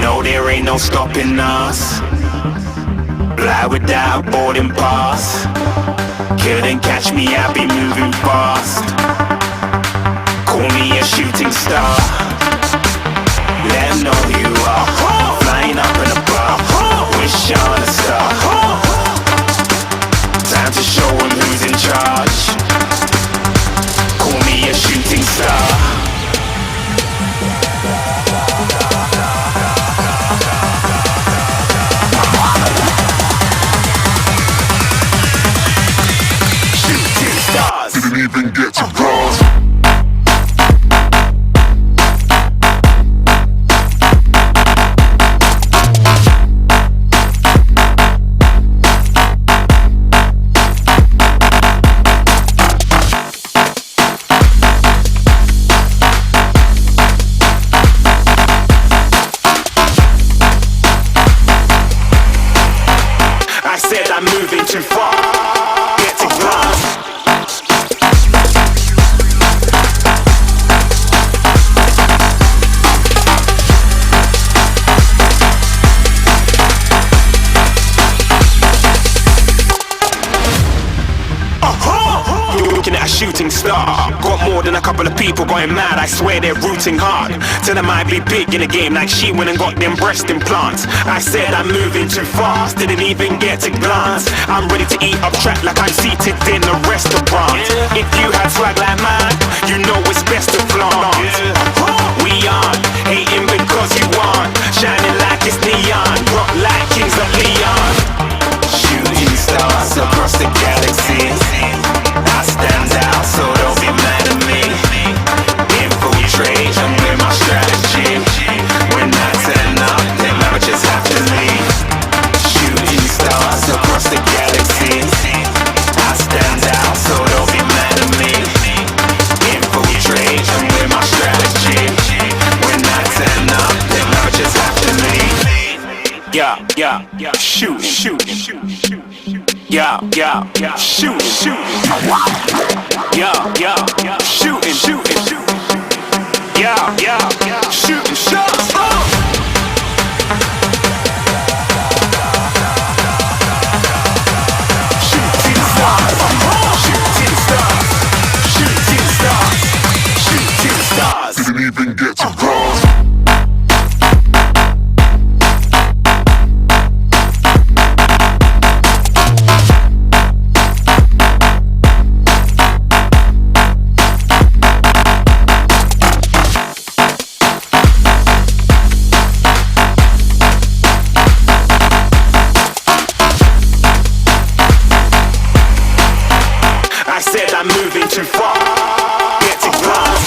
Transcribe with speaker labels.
Speaker 1: No, there ain't no stopping us. Fly without boarding pass. Couldn't catch me, I be moving fast. Call me a shooting star. Let 'em know who you are. Flying up in a bar. Wish on a star. Time to show 'em who's in charge. Call me a shooting star.
Speaker 2: Didn't even get to cross.
Speaker 1: I'm moving too far. Get to glass. Looking at a shooting star. Got more than a couple of people going mad, I swear they're rooting hard. Tell them I'd be big in the game like she went and got them breast implants. I said I'm moving too fast, didn't even get to glance. I'm ready to eat up track like I'm seated in a restaurant. If you had swag like mine, you know it's best to flaunt. We aren't hating because you aren't shining like it's neon, rock like kings of Leon. Shooting stars across the galaxy, I stand out, so don't be mad at me. Infiltrate, I'm with my strategy. When I turn up, then I just have to leave. Shooting stars across the galaxy, I stand out, so don't be mad at me. Infiltrate, I'm with my strategy. When I turn up, then I just have to leave. Yeah, shoot, yeah, shoot, yeah, shooting, yeah, shooting shots. Shooting stars, shooting stars, shooting stars, shooting stars. Didn't even get to cross. I said I'm moving too far. Get to glass.